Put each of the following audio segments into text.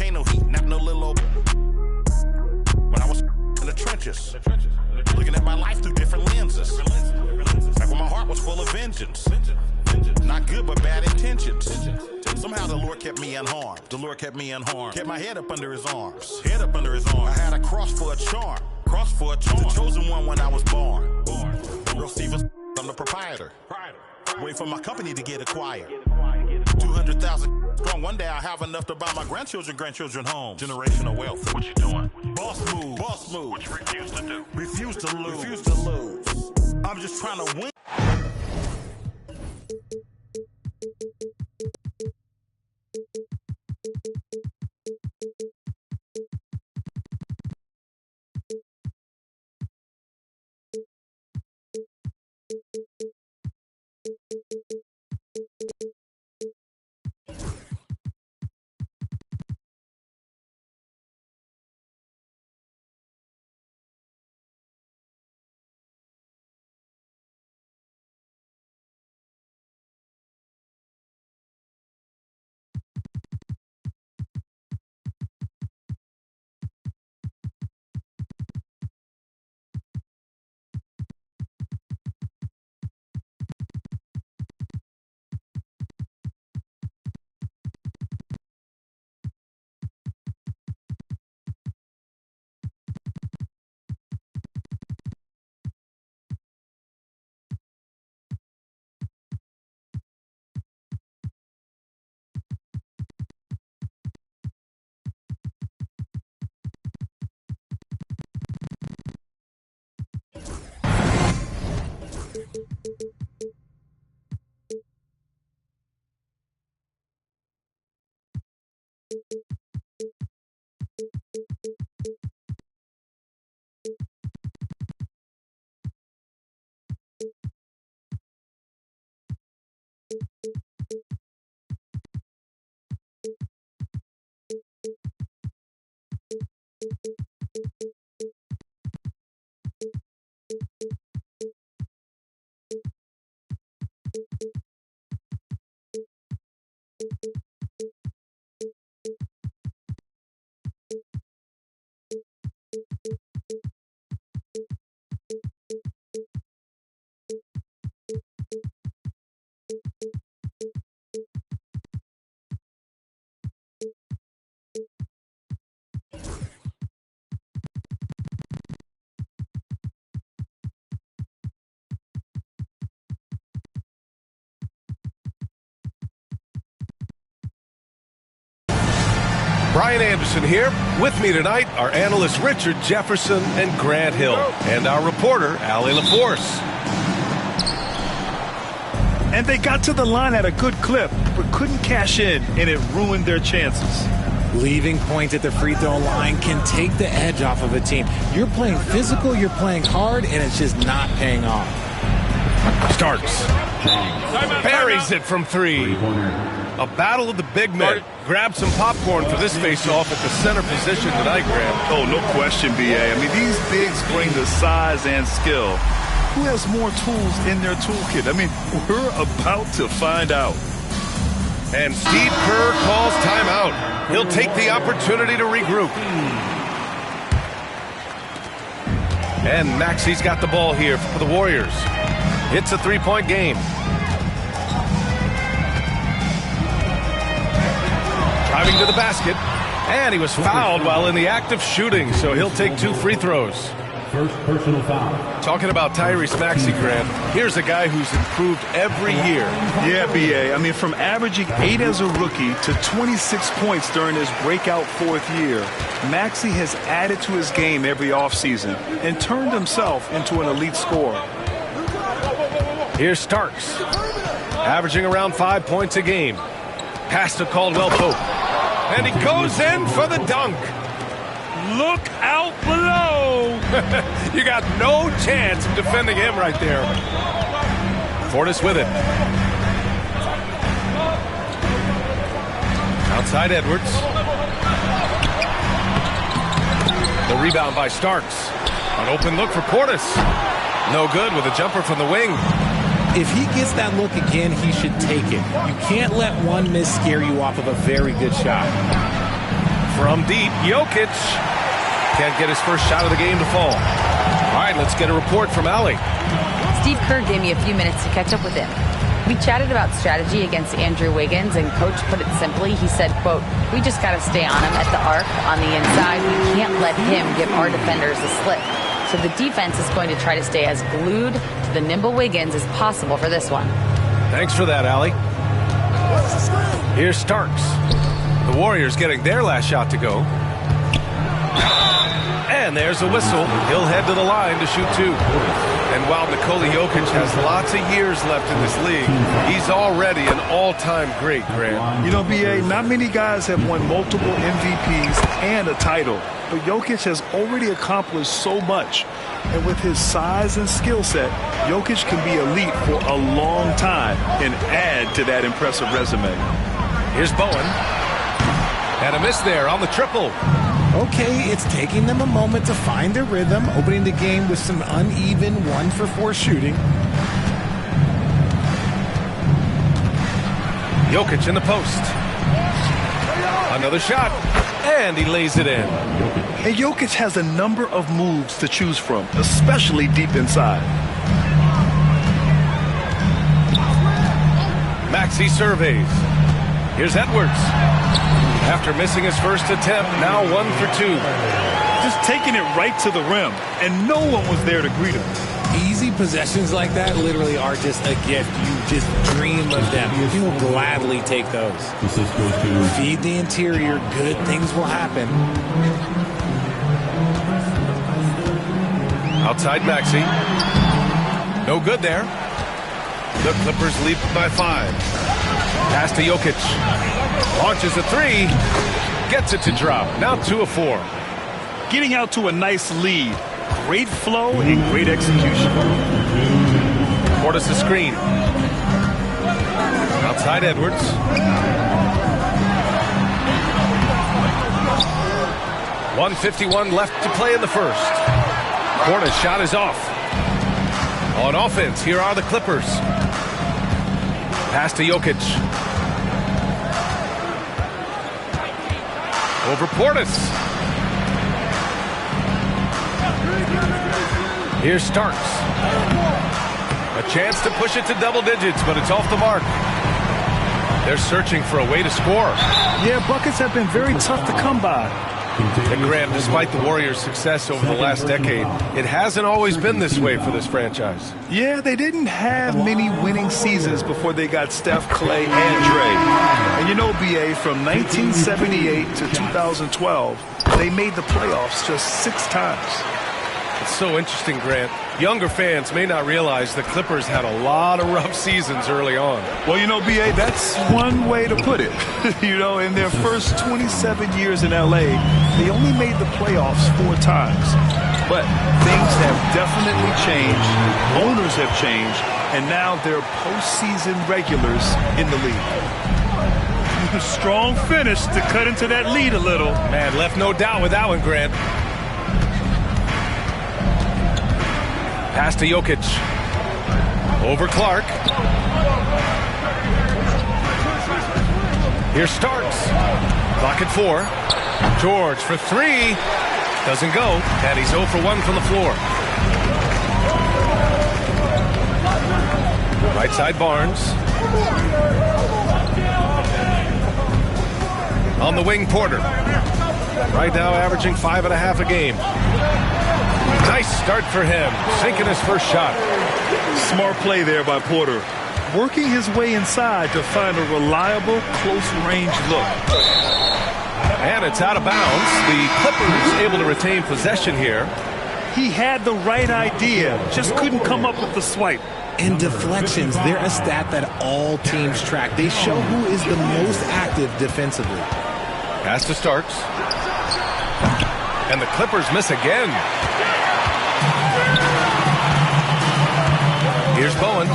ain't no heat, not no little old. When I was in the trenches, looking at my life through different lenses. Like when my heart was full of vengeance. Not good, but bad intentions. Somehow the Lord kept me unharmed. The Lord kept me unharmed. Kept my head up under his arms. Head up under his arms. I had a cross for a charm. Cross for a charm. The chosen one when I was born. Real Stevens, I'm the proprietor. Wait for my company to get acquired. 200,000 strong. One day I'll have enough to buy my grandchildren homes. Generational wealth. What you doing? Boss move. Boss move. What you refuse to do? Refuse to lose. Refuse to lose. I'm just trying to win. Brian Anderson here. With me tonight are analysts Richard Jefferson and Grant Hill, and our reporter, Allie LaForce. And they got to the line at a good clip, but couldn't cash in, and it ruined their chances. Leaving point at the free throw line can take the edge off of a team. You're playing physical, you're playing hard, and it's just not paying off. Starks. Buries it from three. A battle of the big men. Grab some popcorn for this face-off at the center position tonight, Graham. Oh, no question, B.A. I mean, these bigs bring the size and skill. Who has more tools in their toolkit? I mean, we're about to find out. And Steve Kerr calls timeout. He'll take the opportunity to regroup. And Maxi's got the ball here for the Warriors. It's a three-point game. Driving to the basket, and he was fouled while in the act of shooting, so he'll take 2 free throws. First personal foul. Talking about Tyrese Maxey, Grant, here's a guy who's improved every year. Yeah, B.A. I mean, from averaging 8 as a rookie to 26 points during his breakout 4th year, Maxey has added to his game every offseason and turned himself into an elite scorer. Here's Starks, averaging around 5 points a game. Pass to Caldwell Pope. And he goes in for the dunk. Look out below. You got no chance of defending him right there. Fortis with it. Outside Edwards. The rebound by Starks. An open look for Portis. No good with a jumper from the wing. If he gets that look again, he should take it. You can't let one miss scare you off of a very good shot. From deep, Jokic can't get his first shot of the game to fall. All right, let's get a report from Allie. Steve Kerr gave me a few minutes to catch up with him. We chatted about strategy against Andrew Wiggins, and Coach put it simply. He said, quote, "We just got to stay on him at the arc on the inside. We can't let him give our defenders a slip." So the defense is going to try to stay as glued to the nimble Wiggins as possible for this one. Thanks for that, Allie. Here's Starks. The Warriors getting their last shot to go. And there's a whistle. He'll head to the line to shoot 2. And while Nikola Jokic has lots of years left in this league, he's already an all-time great, Grant. You know, B.A., not many guys have won multiple MVPs and a title, but Jokic has already accomplished so much. And with his size and skill set, Jokic can be elite for a long time and add to that impressive resume. Here's Bowen. And a miss there on the triple. Okay, it's taking them a moment to find their rhythm, opening the game with some uneven 1-for-4 shooting. Jokic in the post. Another shot. And he lays it in. And Jokic has a number of moves to choose from, especially deep inside. Maxey surveys. Here's Edwards. After missing his first attempt, now 1 for 2. Just taking it right to the rim, and no one was there to greet him. Easy possessions like that literally are just a gift. You just dream of them. You will gladly take those. Feed the interior, good things will happen. Outside Maxey. No good there. The Clippers lead by 5. Pass to Jokic. Launches a 3. Gets it to drop. Now 2 of 4. Getting out to a nice lead. Great flow and great execution. Portis a screen. Outside Edwards. .151 left to play in the first. Portis' shot is off. On offense, here are the Clippers. Pass to Jokic. Over Portis. Here's Starks. A chance to push it to double digits, but it's off the mark. They're searching for a way to score. Yeah, buckets have been very tough to come by. And Graham, despite the Warriors' success over the last decade, it hasn't always been this way for this franchise. Yeah, they didn't have many winning seasons before they got Steph, Clay, and Dre. And you know, B.A., from 1978 to 2012, they made the playoffs just 6 times. It's so interesting, Grant. Younger fans may not realize the Clippers had a lot of rough seasons early on. Well, you know, B.A., that's one way to put it. You know, in their first 27 years in L.A., they only made the playoffs 4 times. But things have definitely changed. Owners have changed. And now they're postseason regulars in the league. Strong finish to cut into that lead a little. Man, left no doubt with that one, Grant. Pass to Jokic. Over Clark. Here's Starks. Clock at 4. George for 3. Doesn't go. And he's 0 for 1 from the floor. Right side Barnes. On the wing, Porter. Right now averaging 5.5 a game. Nice start for him, sinking his first shot. Smart play there by Porter. Working his way inside to find a reliable, close-range look. And it's out of bounds. The Clippers able to retain possession here. He had the right idea, just couldn't come up with the swipe. And deflections, they're a stat that all teams track. They show who is the most active defensively. Pass to Starks. And the Clippers miss again. Here's Bowen.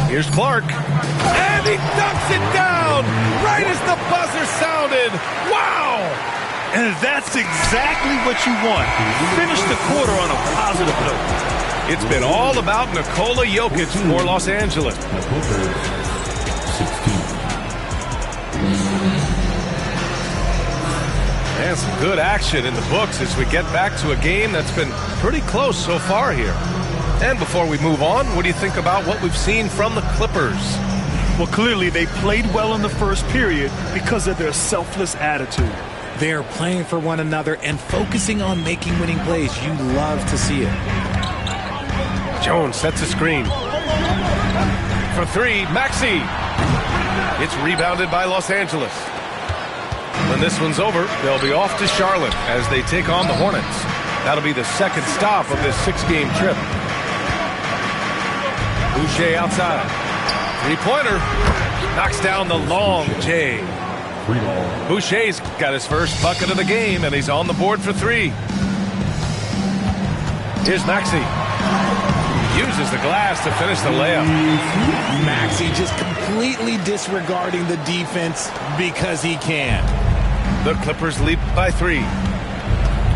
Here's Clark. And he dunks it down right as the buzzer sounded. Wow! And that's exactly what you want. Finish the quarter on a positive note. It's been all about Nikola Jokic for Los Angeles. And some good action in the books as we get back to a game that's been pretty close so far here. And before we move on, what do you think about what we've seen from the Clippers? Well, clearly they played well in the first period because of their selfless attitude. They are playing for one another and focusing on making winning plays. You love to see it. Jones sets a screen. For three, Maxey. It's rebounded by Los Angeles. When this one's over, they'll be off to Charlotte as they take on the Hornets. That'll be the second stop of this 6-game trip. Boucher outside. Three-pointer. Knocks down the long J. Boucher's got his first bucket of the game, and he's on the board for three. Here's Maxey. Uses the glass to finish the layup. Maxey just completely disregarding the defense because he can. The Clippers lead by three.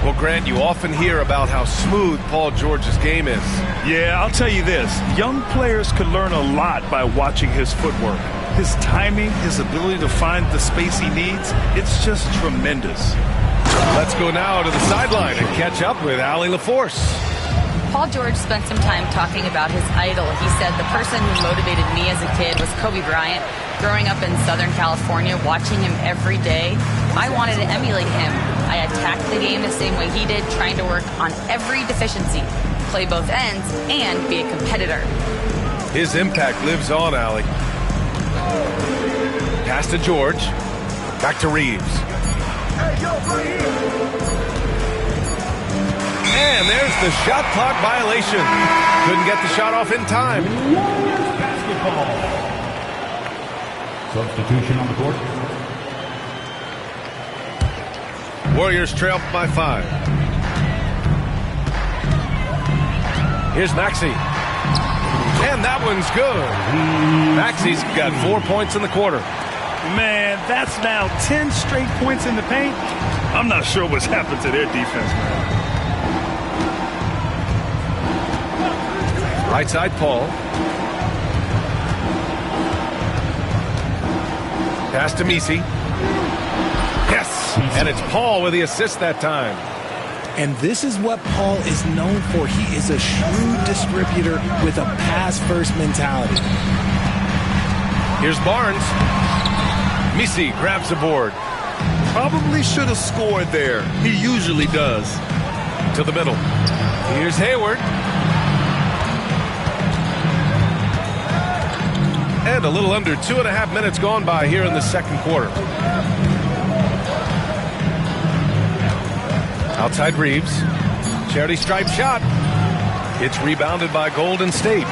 Well, Grant, you often hear about how smooth Paul George's game is. Yeah, I'll tell you this. Young players could learn a lot by watching his footwork. His timing, his ability to find the space he needs, it's just tremendous. Let's go now to the sideline and catch up with Allie LaForce. Paul George spent some time talking about his idol. He said, the person who motivated me as a kid was Kobe Bryant. Growing up in Southern California, watching him every day, I wanted to emulate him. I attacked the game the same way he did, trying to work on every deficiency, play both ends, and be a competitor. His impact lives on, Allie. Pass to George. Back to Reeves. And there's the shot clock violation. Couldn't get the shot off in time. Basketball. Substitution on the court. Warriors trail by 5. Here's Maxey. And that one's good. Maxey's got 4 points in the quarter. Man, that's now 10 straight points in the paint. I'm not sure what's happened to their defense, man. Right side, Paul. Pass to Messi. Yes! And it's Paul with the assist that time. And this is what Paul is known for. He is a shrewd distributor with a pass-first mentality. Here's Barnes. Messi grabs the board. Probably should have scored there. He usually does. To the middle. Here's Hayward. And a little under 2.5 minutes gone by here in the second quarter. Outside Reeves. Charity stripe shot. It's rebounded by Golden State.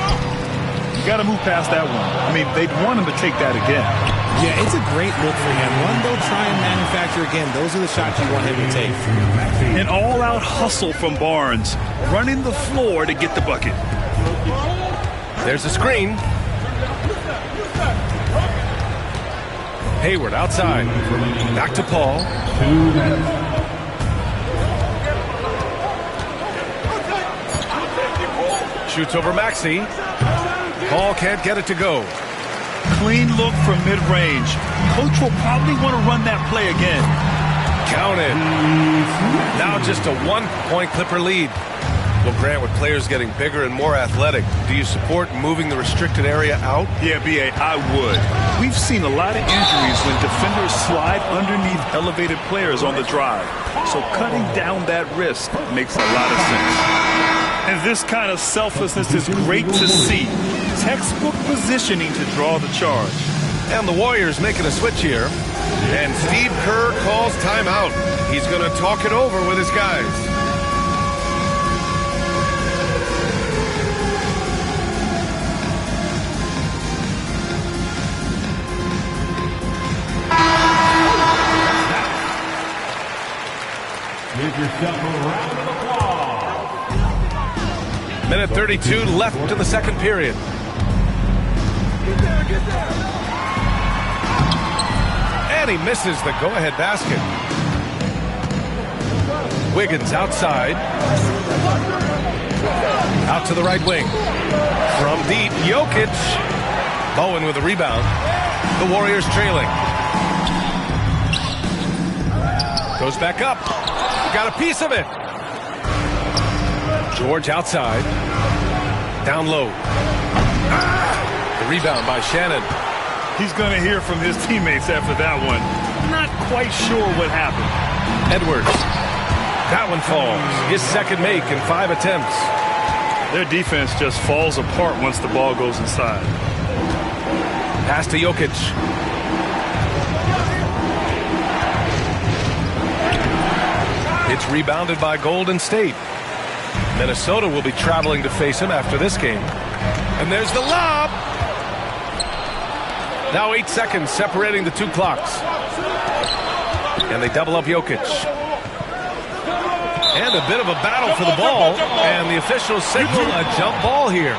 You got to move past that one. I mean, they'd want him to take that again. Yeah, it's a great look for him. One they'll try and manufacture again. Those are the shots you want him to take. An all-out hustle from Barnes, running the floor to get the bucket. There's a screen. Hayward outside. Back to Paul. 2 minutes. Shoots over Maxey. Paul can't get it to go. Clean look from mid-range. Coach will probably want to run that play again. Counted. Now just a 1-point Clipper lead. Well, Grant, with players getting bigger and more athletic, do you support moving the restricted area out? Yeah, B.A., I would. We've seen a lot of injuries when defenders slide underneath elevated players on the drive. So cutting down that risk makes a lot of sense. And this kind of selflessness is great to see. Textbook positioning to draw the charge. And the Warriors making a switch here. And Steve Kerr calls timeout. He's going to talk it over with his guys. Give yourself a round of applause. Minute 32 left to the second period. And he misses the go-ahead basket. Wiggins outside. Out to the right wing. From deep, Jokic. Bowen with a rebound. The Warriors trailing. Goes back up. Got a piece of it. George outside. Down low. The rebound by Shannon. He's going to hear from his teammates after that one. Not quite sure what happened. Edwards. That one falls. His second make in 5 attempts. Their defense just falls apart once the ball goes inside. Pass to Jokic. It's rebounded by Golden State. Minnesota will be traveling to face him after this game. And there's the lob. Now 8 seconds separating the two clocks. And they double up Jokic. And a bit of a battle for the ball. And the officials signal a jump ball here.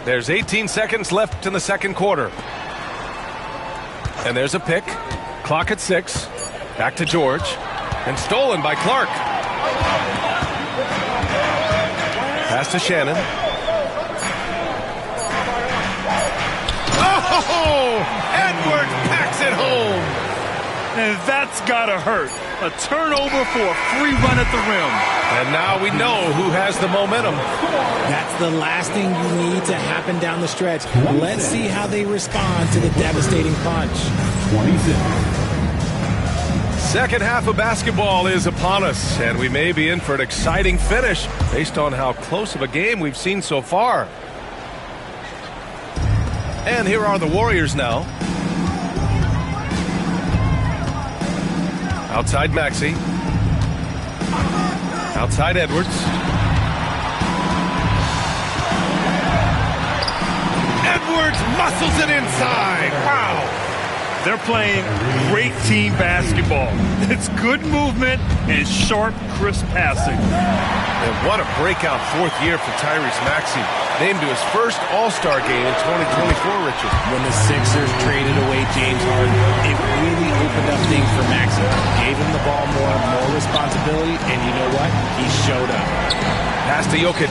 There's 18 seconds left in the second quarter. And there's a pick. Clock at 6. Back to George. And stolen by Clark. Pass to Shannon. Oh! Edwards packs it home. And that's got to hurt. A turnover for a free run at the rim. And now we know who has the momentum. That's the last thing you need to happen down the stretch. Let's see how they respond to the devastating punch. 26. Second half of basketball is upon us, and we may be in for an exciting finish based on how close of a game we've seen so far. And here are the Warriors now. Outside Maxey. Outside Edwards. Edwards muscles it inside. Wow. They're playing great team basketball. It's good movement and sharp, crisp passing. And what a breakout fourth year for Tyrese Maxey. Named to his first All-Star game in 2024, Richard. When the Sixers traded away James Harden, it really opened up things for Maxey. Gave him the ball more responsibility, and you know what? He showed up. Pass to Jokic.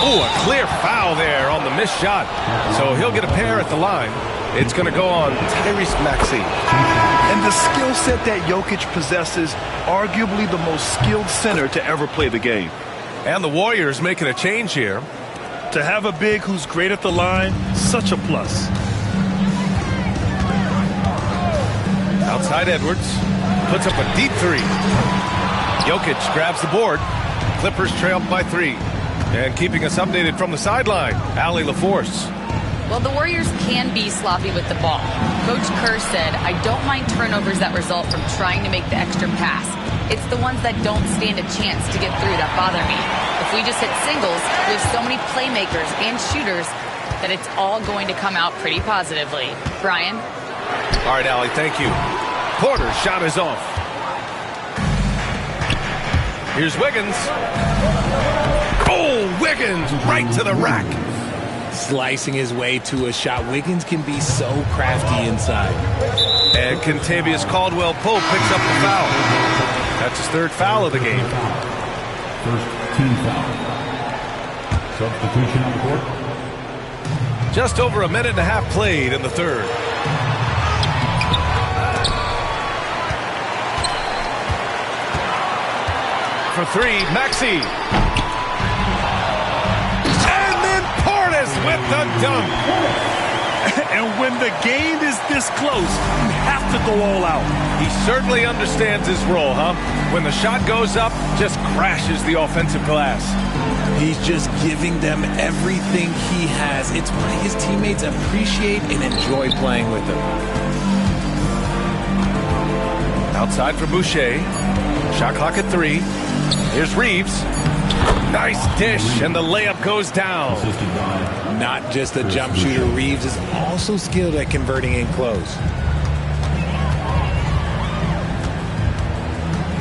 Oh, a clear foul there on the missed shot. So he'll get a pair at the line. It's going to go on Tyrese Maxey. And the skill set that Jokic possesses, arguably the most skilled center to ever play the game. And the Warriors making a change here. To have a big who's great at the line, such a plus. Outside Edwards. Puts up a deep three. Jokic grabs the board. Clippers trailed by 3. And keeping us updated from the sideline, Allie LaForce. Well, the Warriors can be sloppy with the ball. Coach Kerr said, I don't mind turnovers that result from trying to make the extra pass. It's the ones that don't stand a chance to get through that bother me. If we just hit singles, we have so many playmakers and shooters that it's all going to come out pretty positively. Brian? All right, Allie, thank you. Porter's shot is off. Here's Wiggins. Oh, Wiggins right to the rack. Slicing his way to a shot. Wiggins can be so crafty inside. And Kentavious Caldwell-Pope picks up the foul. That's his 3rd foul of the game. First team foul. Substitution on the court. Just over a minute and a half played in the 3rd. For 3, Maxey. With the dunk. And when the game is this close, you have to go all out. He certainly understands his role, huh? When the shot goes up, just crashes the offensive glass. He's just giving them everything he has. It's why his teammates appreciate and enjoy playing with him. Outside for Boucher. Shot clock at 3. Here's Reeves. Nice dish, and the layup goes down. Not just a jump shooter, Reeves is also skilled at converting in close.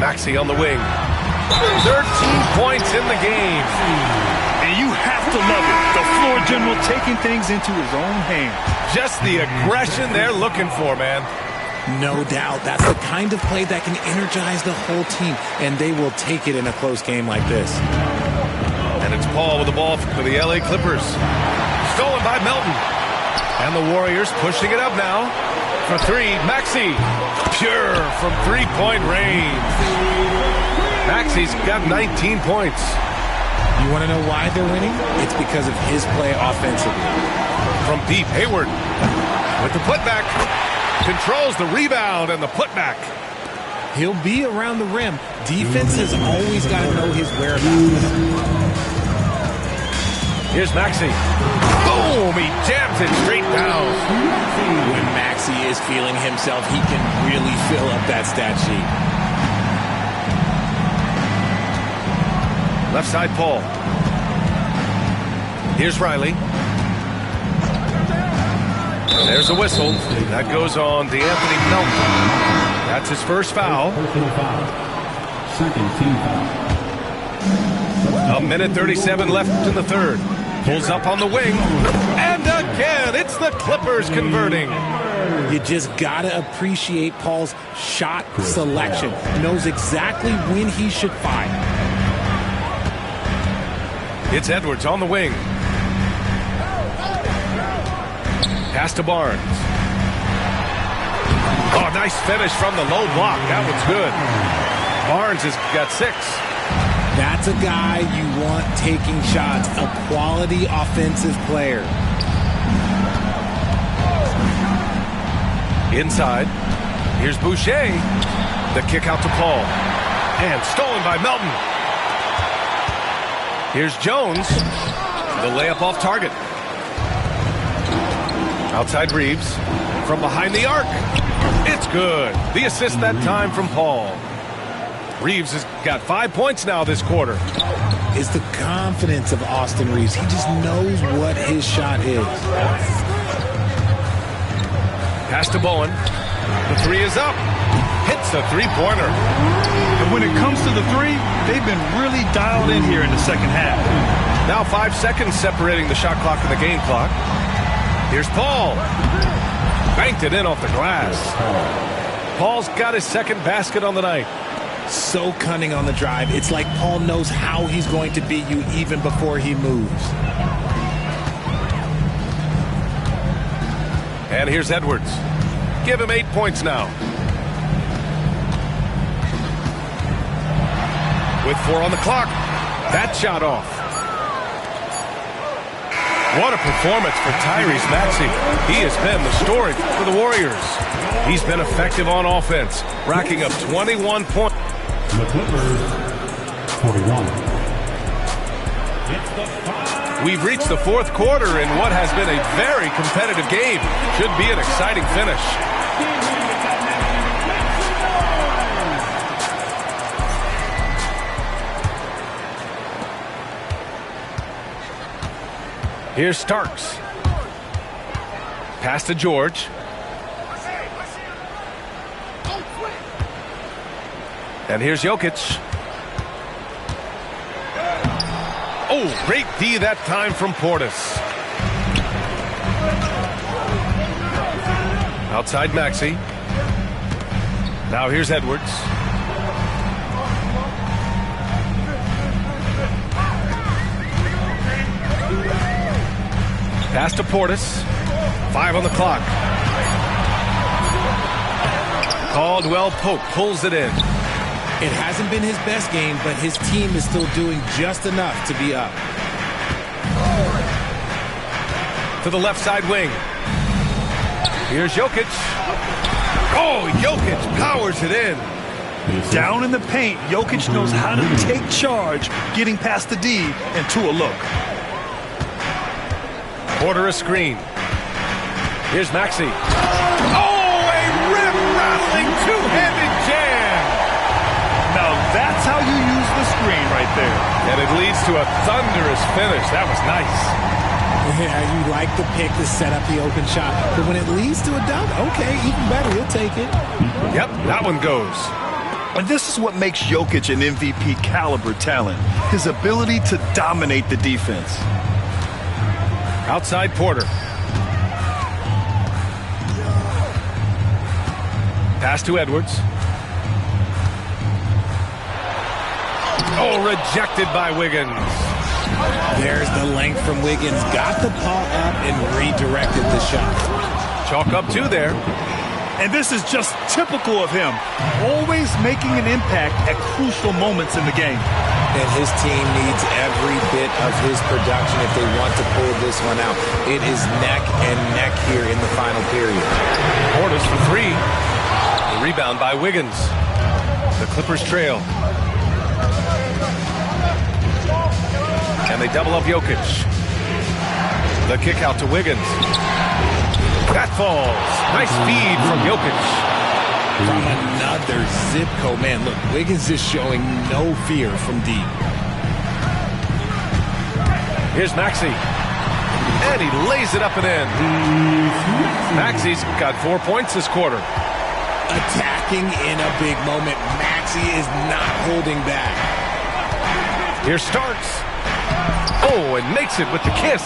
Maxey on the wing. 13 points in the game. And you have to love it. The floor general taking things into his own hands. Just the aggression they're looking for, man. No doubt. That's the kind of play that can energize the whole team, and they will take it in a close game like this. And it's Paul with the ball for the LA Clippers. Stolen by Melton. And the Warriors pushing it up now. For three, Maxey. Pure from three-point range. Maxey's got 19 points. You want to know why they're winning? It's because of his play offensively. From deep, Hayward with the putback. Controls the rebound and the putback. He'll be around the rim. Defense has always got to know his whereabouts. Here's Maxey. Boom! He jams it straight down. When Maxey is feeling himself, he can really fill up that stat sheet. Left side, Paul. Here's Riley. There's a whistle. That goes on to Anthony Melton. That's his first foul. Personal foul. Second team foul. A minute 37 left in the third. Pulls up on the wing. And again, it's the Clippers converting. You just got to appreciate Paul's shot selection. Knows exactly when he should fire. It's Edwards on the wing. Pass to Barnes. Oh, nice finish from the low block. That one's good. Barnes has got 6. That's a guy you want taking shots, a quality offensive player. Inside. Here's Boucher. The kick out to Paul. And stolen by Melton. Here's Jones. The layup off target. Outside Reeves. From behind the arc. It's good. The assist that time from Paul. Reeves has got 5 points now this quarter. It's the confidence of Austin Reeves. He just knows what his shot is. Pass to Bowen. The three is up. Hits a three-pointer. And when it comes to the three, they've been really dialed in here in the second half. Now 5 seconds separating the shot clock and the game clock. Here's Paul. Banked it in off the glass. Paul's got his second basket on the night. So cunning on the drive. It's like Paul knows how he's going to beat you even before he moves. And here's Edwards. Give him 8 points now. With 4 on the clock. That shot off. What a performance for Tyrese Maxey. He has been the story for the Warriors. He's been effective on offense, racking up 21 points. The Clippers, 41. We've reached the fourth quarter in what has been a very competitive game. Should be an exciting finish. Here's Starks. Pass to George. And here's Jokic. Oh, great D that time from Portis. Outside Maxey. Now here's Edwards. Pass to Portis. 5 on the clock. Caldwell Pope pulls it in. It hasn't been his best game, but his team is still doing just enough to be up. To the left side wing. Here's Jokic. Oh, Jokic powers it in. Down in the paint, Jokic knows how to take charge, getting past the D and to a look. Order a screen. Here's Maxey. Oh, a rim-rattling two-handed jam. Now that's how you use the screen right there. And it leads to a thunderous finish. That was nice. Yeah, you like the pick to set up the open shot. But when it leads to a dunk, okay, even better, you'll take it. Yep, that one goes. And this is what makes Jokic an MVP caliber talent. His ability to dominate the defense. Outside Porter. Pass to Edwards. Oh, rejected by Wiggins. There's the length from Wiggins. Got the paw up and redirected the shot. Chalk up 2 there. And this is just typical of him, always making an impact at crucial moments in the game. And his team needs every bit of his production if they want to pull this one out. It is neck and neck here in the final period. Portis for 3. The rebound by Wiggins. The Clippers trail. And they double up Jokic. The kick out to Wiggins. That falls. Nice feed from Jokic. From another zip code. Man, look, Wiggins is showing no fear from deep. Here's Maxey. And he lays it up and in. Maxey's got 4 points this quarter. Attacking in a big moment. Maxey is not holding back. Here Starks. Oh, and makes it with the kiss.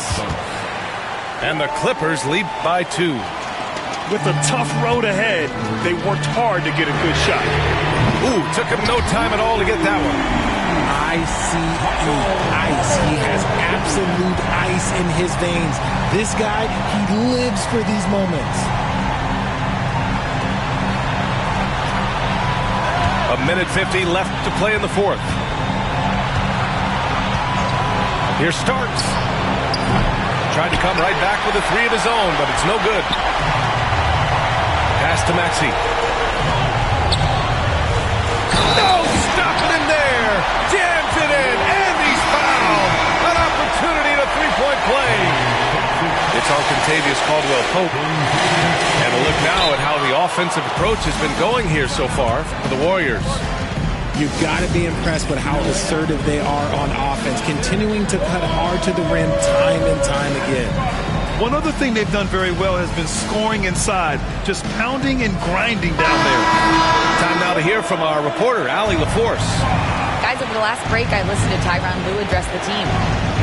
And the Clippers lead by 2. With a tough road ahead, they worked hard to get a good shot. Ooh, took him no time at all to get that one. Icy ice. He has absolute ice in his veins. This guy, he lives for these moments. A minute 50 left to play in the 4th. Here's Starks. Tried to come right back with a 3 of his own, but it's no good. Pass to Maxey. Oh, stop it in there. Jams it in, and he's fouled. An opportunity to 3-point play. It's on Contavious Caldwell-Pope. And a look now at how the offensive approach has been going here so far for the Warriors. You've got to be impressed with how assertive they are on offense, continuing to cut hard to the rim time and time again. One other thing they've done very well has been scoring inside, just pounding and grinding down there. Time now to hear from our reporter, Allie LaForce. Guys, over the last break, I listened to Tyronn Lue address the team.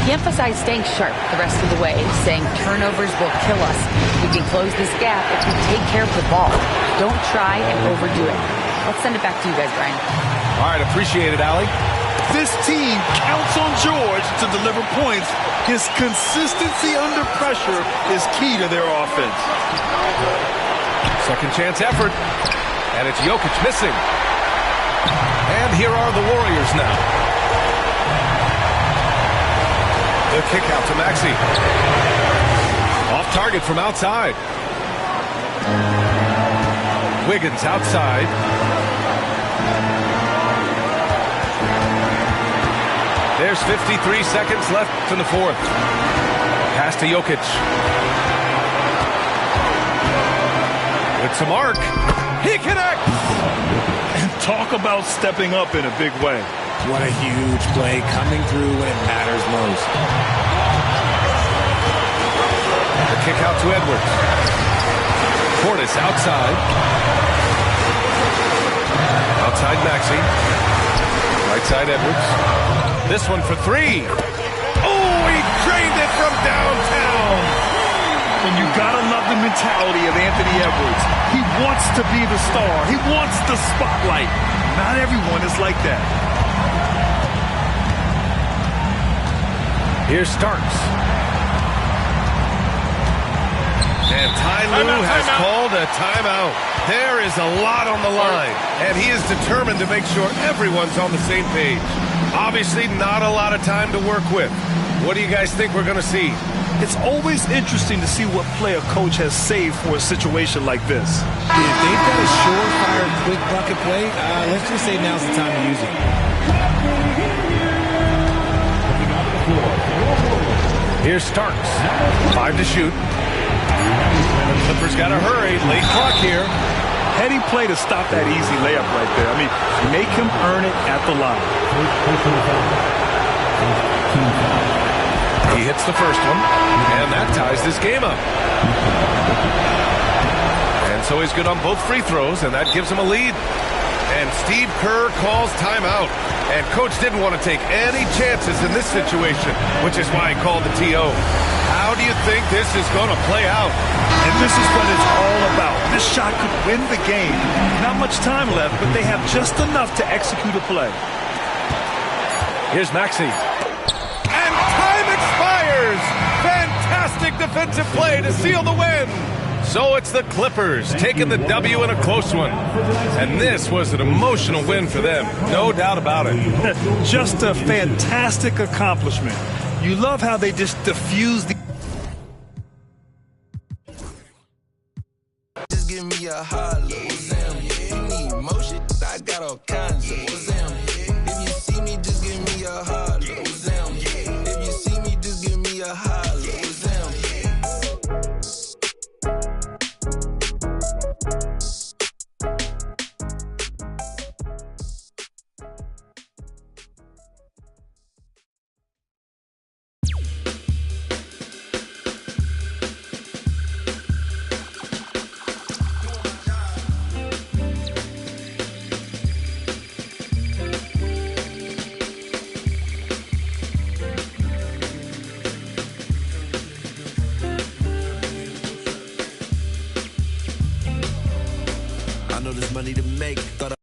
He emphasized staying sharp the rest of the way, saying turnovers will kill us. We can close this gap if we take care of the ball. Don't try and overdo it. Let's send it back to you guys, Brian. All right, appreciate it, Allie. This team counts on George to deliver points. His consistency under pressure is key to their offense. Second chance effort. And it's Jokic missing. And here are the Warriors now. The kick out to Maxey. Off target from outside. Wiggins outside. There's 53 seconds left in the 4th. Pass to Jokic. With some arc. He connects! And talk about stepping up in a big way. What a huge play coming through when it matters most. The kick out to Edwards. Portis outside. Outside Maxey. Right side Edwards. This one for 3. Oh, he drained it from downtown. And you gotta love the mentality of Anthony Edwards. He wants to be the star. He wants the spotlight. Not everyone is like that. Here's Starks. And Ty Lue has called a timeout. There is a lot on the line, and he is determined to make sure everyone's on the same page. Obviously, not a lot of time to work with. What do you guys think we're going to see? It's always interesting to see what play a coach has saved for a situation like this. If they've got a surefire, quick bucket play, let's just say now's the time to use it. Here's Starks. 5 to shoot. The Clippers got to hurry. Late clock here. Heady play to stop that easy layup right there. I mean, make him earn it at the line. He hits the first one, and that ties this game up. And so he's good on both free throws, and that gives him a lead. And Steve Kerr calls timeout. And Coach didn't want to take any chances in this situation, which is why he called the TO. How How do you think this is going to play out? And this is what it's all about. This shot could win the game. Not much time left, but they have just enough to execute a play. Here's Maxey. And time expires! Fantastic defensive play to seal the win. So it's the Clippers taking the W in a close one. And this was an emotional win for them. No doubt about it. Just a fantastic accomplishment. You love how they just diffuse the... Just give me a holler. If you need motion, I got all kinds of. If you see me, just give me a holler. If you see me, just give me a holler. I know there's money to make. Thought